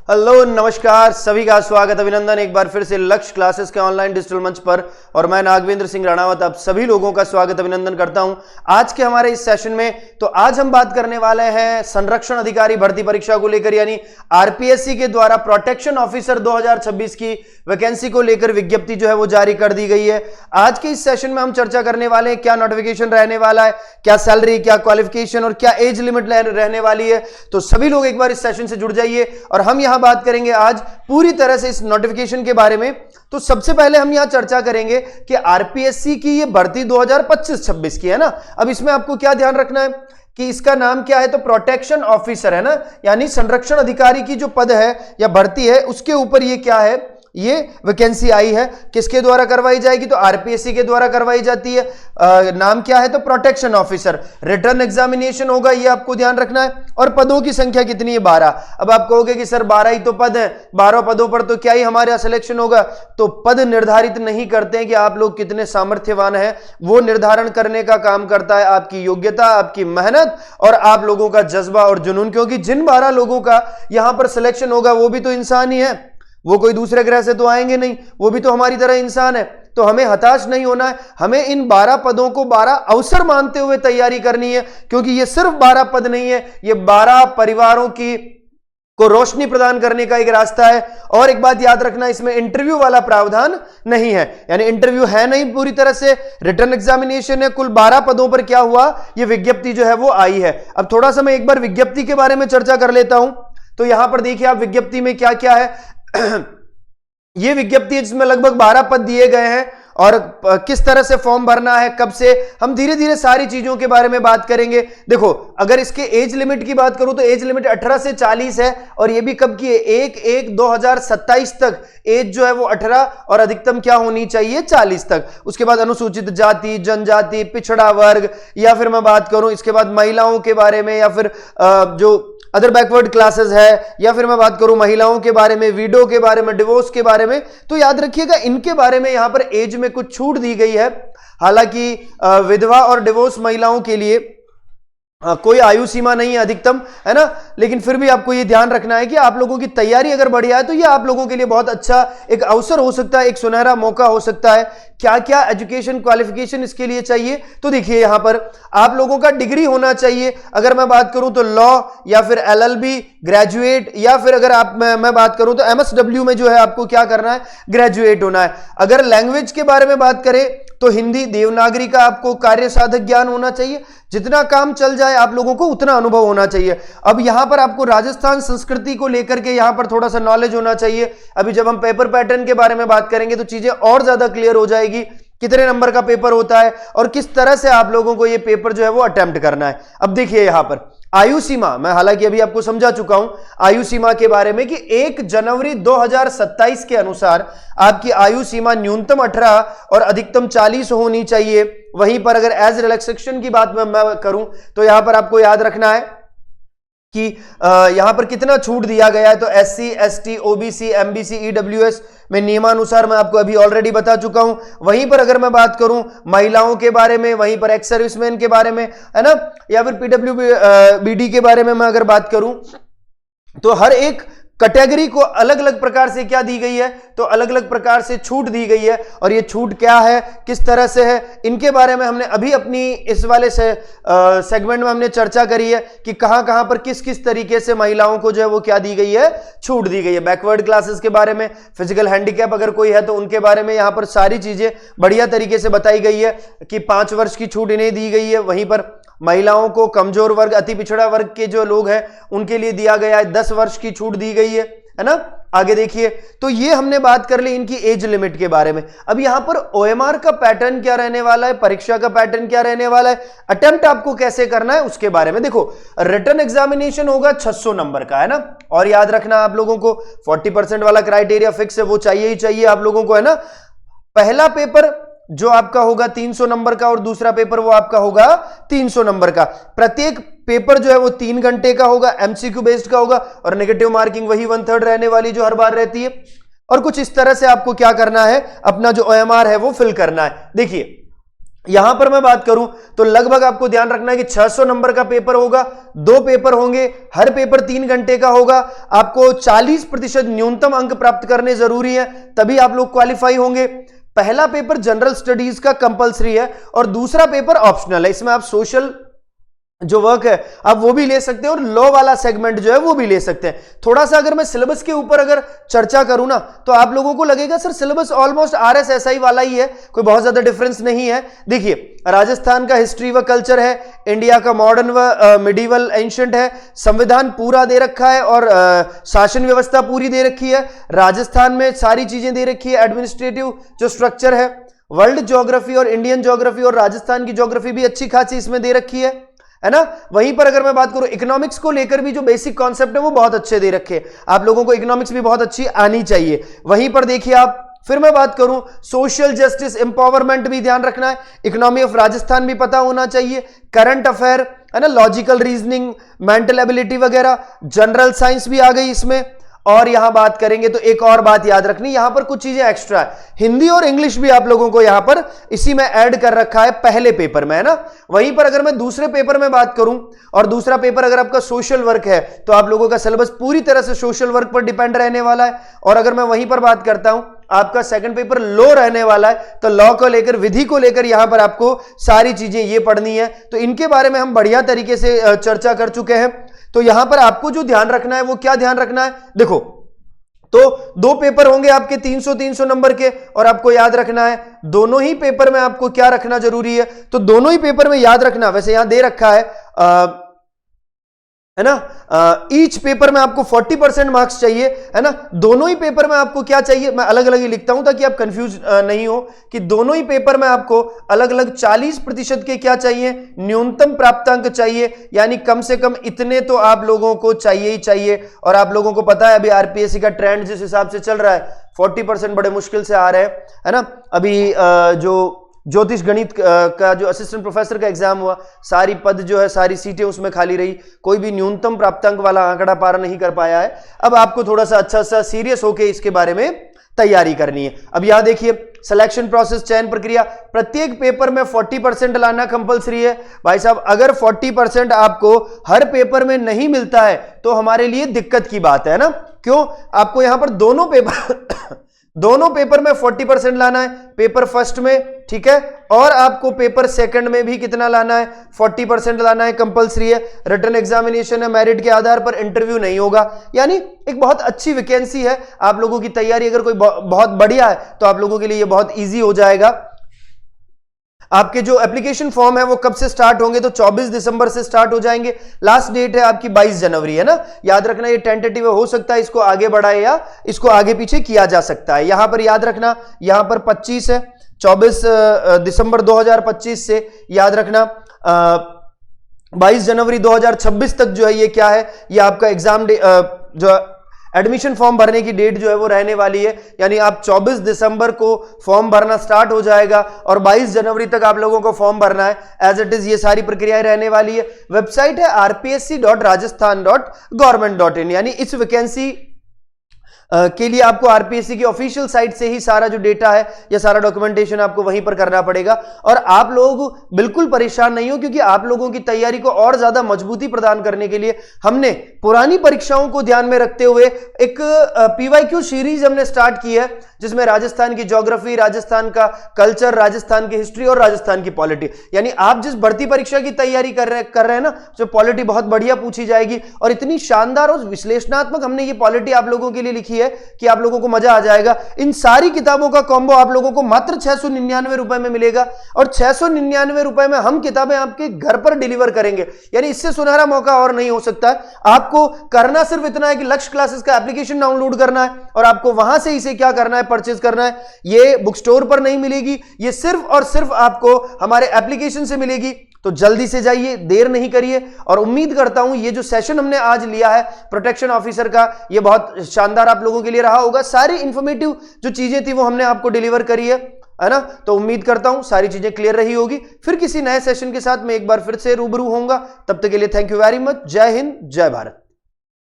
Hello नमस्कार, सभी का स्वागत अभिनंदन एक बार फिर से लक्ष्य क्लासेस के ऑनलाइन डिजिटल मंच पर। और मैं नागवेंद्र सिंह राणावत आप सभी लोगों का स्वागत अभिनंदन करता हूं आज के हमारे इस सेशन में। तो आज हम बात करने वाले हैं संरक्षण अधिकारी भर्ती परीक्षा को लेकर, यानी आरपीएससी के द्वारा प्रोटेक्शन ऑफिसर 2026 की वैकेंसी को लेकर विज्ञप्ति जो है वो जारी कर दी गई है। आज के इस सेशन में हम चर्चा करने वाले हैं क्या नोटिफिकेशन रहने वाला है, क्या सैलरी, क्या क्वालिफिकेशन और क्या एज लिमिट रहने वाली है। तो सभी लोग एक बार इस सेशन से जुड़ जाइए और हम यहां बात करेंगे आज पूरी तरह से इस नोटिफिकेशन के बारे में। तो सबसे पहले हम यहां चर्चा करेंगे कि आरपीएससी की ये भर्ती 2025-26 की है ना। अब इसमें आपको क्या ध्यान रखना है कि इसका नाम क्या है, तो प्रोटेक्शन ऑफिसर है ना, यानी संरक्षण अधिकारी की जो पद है या भर्ती है उसके ऊपर ये क्या है, ये वैकेंसी आई है। किसके द्वारा करवाई जाएगी, तो आरपीएससी के द्वारा करवाई जाती है। नाम क्या है, तो प्रोटेक्शन ऑफिसर। रिटर्न एग्जामिनेशन होगा, ये आपको ध्यान रखना है। और पदों की संख्या कितनी है, 12। अब आप कहोगे कि सर 12 ही तो पद हैं, 12 पदों पर तो क्या ही हमारा सिलेक्शन होगा। तो पद निर्धारित नहीं करते हैं कि आप लोग कितने सामर्थ्यवान हैं, वो निर्धारण करने का काम करता है आपकी योग्यता, आपकी मेहनत और आप लोगों का जज्बा और जुनून। क्योंकि जिन 12 लोगों का यहां पर सिलेक्शन होगा वो भी तो इंसान ही है, वो कोई दूसरे ग्रह से तो आएंगे नहीं, वो भी तो हमारी तरह इंसान है। तो हमें हताश नहीं होना है, हमें इन 12 पदों को 12 अवसर मानते हुए तैयारी करनी है। क्योंकि ये सिर्फ 12 पद नहीं है, ये 12 परिवारों को रोशनी प्रदान करने का एक रास्ता है। और एक बात याद रखना, इसमें इंटरव्यू वाला प्रावधान नहीं है, यानी इंटरव्यू है नहीं पूरी तरह से, रिटर्न एग्जामिनेशन है। कुल 12 पदों पर क्या हुआ, ये विज्ञप्ति जो है वो आई है। अब थोड़ा सा मैं एक बार विज्ञप्ति के बारे में चर्चा कर लेता हूं। तो यहां पर देखिए आप विज्ञप्ति में क्या क्या है। ये विज्ञप्ति जिसमें लगभग 12 पद दिए गए हैं और किस तरह से फॉर्म भरना है, कब से, हम धीरे धीरे सारी चीजों के बारे में बात करेंगे। देखो अगर इसके एज लिमिट की बात करूं तो एज लिमिट 18 से 40 है और ये भी कब की है, 1/1/2027 तक एज जो है वो 18 और अधिकतम क्या होनी चाहिए, 40 तक। उसके बाद अनुसूचित जाति, जनजाति, पिछड़ा वर्ग, या फिर मैं बात करूं इसके बाद महिलाओं के बारे में, या फिर जो अदर बैकवर्ड क्लासेस है, या फिर मैं बात करूं महिलाओं के बारे में, विडो के बारे में, डिवोर्स के बारे में। तो याद रखिएगा इनके बारे में यहां पर एज में कुछ छूट दी गई है। हालांकि विधवा और डिवोर्स महिलाओं के लिए कोई आयु सीमा नहीं है अधिकतम, है ना। लेकिन फिर भी आपको ये ध्यान रखना है कि आप लोगों की तैयारी अगर बढ़िया है तो ये आप लोगों के लिए बहुत अच्छा एक अवसर हो सकता है, एक सुनहरा मौका हो सकता है। क्या क्या एजुकेशन क्वालिफिकेशन इसके लिए चाहिए, तो देखिए यहां पर आप लोगों का डिग्री होना चाहिए। अगर मैं बात करूं तो लॉ या फिर एलएलबी ग्रेजुएट, या फिर अगर आप मैं बात करूं तो एमएसडब्ल्यू में जो है आपको क्या करना है, ग्रेजुएट होना है। अगर लैंग्वेज के बारे में बात करें तो हिंदी, देवनागरी का आपको कार्य साधक ज्ञान होना चाहिए। जितना काम चल जाए आप लोगों को उतना अनुभव होना चाहिए। अब यहां पर आपको राजस्थान संस्कृति को लेकर के यहां पर थोड़ा सा नॉलेज होना चाहिए। अभी जब हम पेपर पैटर्न के बारे में बात करेंगे तो चीजें और ज्यादा क्लियर हो जाएगी, कितने नंबर का पेपर होता है और किस तरह से आप लोगों को यह पेपर जो है वो अटेम्प्ट करना है। अब देखिए यहां पर आयु सीमा, मैं हालांकि अभी आपको समझा चुका हूं आयु सीमा के बारे में कि 1 जनवरी 2027 के अनुसार आपकी आयु सीमा न्यूनतम 18 और अधिकतम 40 होनी चाहिए। वहीं पर अगर एज रिलैक्सेशन की बात मैं करूं तो यहां पर आपको याद रखना है कि यहां पर कितना छूट दिया गया है। तो SC, ST, OBC, MBC, EWS में नियमानुसार मैं आपको अभी ऑलरेडी बता चुका हूं। वहीं पर अगर मैं बात करूं महिलाओं के बारे में, वहीं पर एक्स सर्विसमैन के बारे में, है ना, या फिर पीडब्ल्यूबीडी के बारे में मैं अगर बात करूं तो हर एक कैटेगरी को अलग अलग प्रकार से क्या दी गई है, तो अलग अलग प्रकार से छूट दी गई है। और ये छूट क्या है, किस तरह से है, इनके बारे में हमने अभी अपनी इस वाले सेगमेंट में हमने चर्चा करी है कि कहां कहां पर किस किस तरीके से महिलाओं को जो है वो क्या दी गई है, छूट दी गई है। बैकवर्ड क्लासेस के बारे में, फिजिकल हैंडीकैप अगर कोई है तो उनके बारे में यहां पर सारी चीजें बढ़िया तरीके से बताई गई है कि 5 वर्ष की छूट इन्हें दी गई है। वहीं पर महिलाओं को, कमजोर वर्ग, अति पिछड़ा वर्ग के जो लोग हैं उनके लिए दिया गया है 10 वर्ष की छूट दी गई है ना। आगे देखिए, तो ये हमने बात कर ली इनकी एज लिमिट के बारे में। अब यहां पर ओएमआर का पैटर्न क्या रहने वाला है, परीक्षा का पैटर्न क्या रहने वाला है, अटेम्प्ट आपको कैसे करना है उसके बारे में। देखो रिटर्न एग्जामिनेशन होगा 600 नंबर का, है ना। और याद रखना आप लोगों को 40% वाला क्राइटेरिया फिक्स है, वो चाहिए ही चाहिए आप लोगों को, है ना। पहला पेपर जो आपका होगा 300 नंबर का और दूसरा पेपर वो आपका होगा 300 नंबर का। प्रत्येक पेपर जो है वो 3 घंटे का होगा, एमसीक्यू बेस्ड का होगा और नेगेटिव मार्किंग वही 1/3 रहने वाली जो हर बार रहती है। और कुछ इस तरह से आपको क्या करना है, अपना जो ओएमआर है वो फिल करना है। देखिए यहां पर मैं बात करूं तो लगभग आपको ध्यान रखना है कि 600 नंबर का पेपर होगा, 2 पेपर होंगे, हर पेपर 3 घंटे का होगा। आपको 40% न्यूनतम अंक प्राप्त करने जरूरी है, तभी आप लोग क्वालिफाई होंगे। पहला पेपर जनरल स्टडीज का कंपलसरी है और दूसरा पेपर ऑप्शनल है। इसमें आप सोशल जो वर्क है आप वो भी ले सकते हैं और लॉ वाला सेगमेंट जो है वो भी ले सकते हैं। थोड़ा सा अगर मैं सिलेबस के ऊपर अगर चर्चा करूं ना तो आप लोगों को लगेगा सर सिलेबस ऑलमोस्ट RSSI वाला ही है, कोई बहुत ज्यादा डिफरेंस नहीं है। देखिए, राजस्थान का हिस्ट्री व कल्चर है, इंडिया का मॉडर्न व मिडिवल एंशिएंट है, संविधान पूरा दे रखा है और शासन व्यवस्था पूरी दे रखी है। राजस्थान में सारी चीजें दे रखी है, एडमिनिस्ट्रेटिव जो स्ट्रक्चर है। वर्ल्ड ज्योग्राफी और इंडियन ज्योग्राफी और राजस्थान की ज्योग्राफी भी अच्छी खासी इसमें दे रखी है ना। वहीं पर अगर मैं बात करूं इकोनॉमिक्स को लेकर भी जो बेसिक कॉन्सेप्ट है वो बहुत अच्छे दे रखे हैं, आप लोगों को इकोनॉमिक्स भी बहुत अच्छी आनी चाहिए। वहीं पर देखिए आप, फिर मैं बात करूं सोशल जस्टिस एम्पावरमेंट भी ध्यान रखना है, इकोनॉमी ऑफ राजस्थान भी पता होना चाहिए, करंट अफेयर है ना, लॉजिकल रीजनिंग, मेंटल एबिलिटी वगैरह, जनरल साइंस भी आ गई इसमें। और यहां बात करेंगे तो एक और बात याद रखनी, यहां पर कुछ चीजें एक्स्ट्रा है, हिंदी और इंग्लिश भी आप लोगों को यहां पर इसी में ऐड कर रखा है पहले पेपर में, है ना। वहीं पर अगर मैं दूसरे पेपर में बात करूं और दूसरा पेपर अगर आपका सोशल वर्क है तो आप लोगों का सिलेबस पूरी तरह से सोशल वर्क पर डिपेंड रहने वाला है। और अगर मैं वहीं पर बात करता हूं आपका सेकंड पेपर लॉ रहने वाला है, तो लॉ को लेकर, विधि को लेकर यहां पर आपको सारी चीजें ये पढ़नी है। तो इनके बारे में हम बढ़िया तरीके से चर्चा कर चुके हैं। तो यहां पर आपको जो ध्यान रखना है वो क्या ध्यान रखना है, देखो तो 2 पेपर होंगे आपके 300-300 नंबर के, और आपको याद रखना है दोनों ही पेपर में आपको क्या रखना जरूरी है, तो दोनों ही पेपर में याद रखना, वैसे यहां दे रखा है ना, ईच पेपर में आपको 40% मार्क्स चाहिए, है ना। दोनों ही पेपर में आपको क्या चाहिए, मैं अलग अलग ही लिखता हूं ताकि आप कंफ्यूज नहीं हो, कि दोनों ही पेपर में आपको अलग अलग 40% के क्या चाहिए, न्यूनतम प्राप्तांक चाहिए, यानी कम से कम इतने तो आप लोगों को चाहिए ही चाहिए। और आप लोगों को पता है अभी RPSC का ट्रेंड जिस हिसाब से चल रहा है 40% बड़े मुश्किल से आ रहे हैं, है ना। अभी जो ज्योतिष गणित का जो असिस्टेंट प्रोफेसर का एग्जाम हुआ, सारी पद जो है, सारी सीटें उसमें खाली रही, कोई भी न्यूनतम प्राप्तांक वाला आंकड़ा पार नहीं कर पाया है। अब आपको थोड़ा सा अच्छा सा सीरियस होकर इसके बारे में तैयारी करनी है। अब यहां देखिए सिलेक्शन प्रोसेस, चयन प्रक्रिया, प्रत्येक पेपर में 40% लाना कंपलसरी है। भाई साहब अगर 40% आपको हर पेपर में नहीं मिलता है तो हमारे लिए दिक्कत की बात है ना। क्यों, आपको यहां पर दोनों पेपर में 40% लाना है, पेपर फर्स्ट में, ठीक है, और आपको पेपर सेकंड में भी कितना लाना है, 40% लाना है, कंपलसरी है। रिटन एग्जामिनेशन है, मेरिट के आधार पर इंटरव्यू नहीं होगा, यानी एक बहुत अच्छी वैकेंसी है। आप लोगों की तैयारी अगर कोई बहुत बढ़िया है तो आप लोगों के लिए ये बहुत ईजी हो जाएगा। आपके जो एप्लीकेशन फॉर्म है वो कब से स्टार्ट होंगे, तो 24 दिसंबर से स्टार्ट हो जाएंगे। लास्ट डेट है आपकी 22 जनवरी, है ना। याद रखना ये टेंटेटिव हो सकता है इसको आगे बढ़ाए या इसको आगे पीछे किया जा सकता है। यहां पर याद रखना, यहां पर 25 है, 24 दिसंबर 2025 से याद रखना 22 जनवरी 2026 तक जो है ये क्या है, ये आपका एग्जाम जो एडमिशन फॉर्म भरने की डेट जो है वो रहने वाली है। यानी आप 24 दिसंबर को फॉर्म भरना स्टार्ट हो जाएगा और 22 जनवरी तक आप लोगों को फॉर्म भरना है। एज इट इज ये सारी प्रक्रियाएं रहने वाली है। वेबसाइट है rpsc.rajasthan.government.in, यानी इस वैकेंसी के लिए आपको RPSC की ऑफिशियल साइट से ही सारा जो डेटा है या सारा डॉक्यूमेंटेशन आपको वहीं पर करना पड़ेगा। और आप लोग बिल्कुल परेशान नहीं हो, क्योंकि आप लोगों की तैयारी को और ज्यादा मजबूती प्रदान करने के लिए हमने पुरानी परीक्षाओं को ध्यान में रखते हुए एक PYQ सीरीज हमने स्टार्ट की है, जिसमें राजस्थान की ज्योग्राफी, राजस्थान का कल्चर, राजस्थान की हिस्ट्री और राजस्थान की पॉलिटी, यानी आप जिस भर्ती परीक्षा की तैयारी कर रहे हैं ना, जो पॉलिटी बहुत बढ़िया पूछी जाएगी और इतनी शानदार और विश्लेषणात्मक हमने ये पॉलिटी आप लोगों के लिए लिखी है कि आप लोगों को मजा आ जाएगा। इन सारी किताबों का कॉम्बो आप लोगों को मात्र 699 रुपए में मिलेगा और 699 रुपए में हम किताबें आपके घर पर डिलीवर करेंगे। यानी इससे सुनहरा मौका और नहीं हो सकता है। आपको करना सिर्फ इतना है कि लक्ष्य क्लासेस का एप्लीकेशन डाउनलोड करना है और आपको वहां से इसे क्या करना है, परचेज करना है। ये बुक स्टोर पर नहीं मिलेगी, ये सिर्फ और सिर्फ आपको हमारे एप्लीकेशन से मिलेगी। तो जल्दी से जाइए, देर नहीं करिए। और उम्मीद करता हूं ये जो सेशन हमने आज लिया है प्रोटेक्शन ऑफिसर का, ये बहुत शानदार आप लोगों के लिए रहा होगा। सारी इंफॉर्मेटिव जो चीजें थी वो हमने आपको डिलीवर करी है ना। तो उम्मीद करता हूं सारी चीजें क्लियर रही होगी। फिर किसी नए सेशन के साथ मैं एक बार फिर से रूबरू होऊंगा। तब तक के लिए थैंक यू वेरी मच। जय हिंद, जय भारत।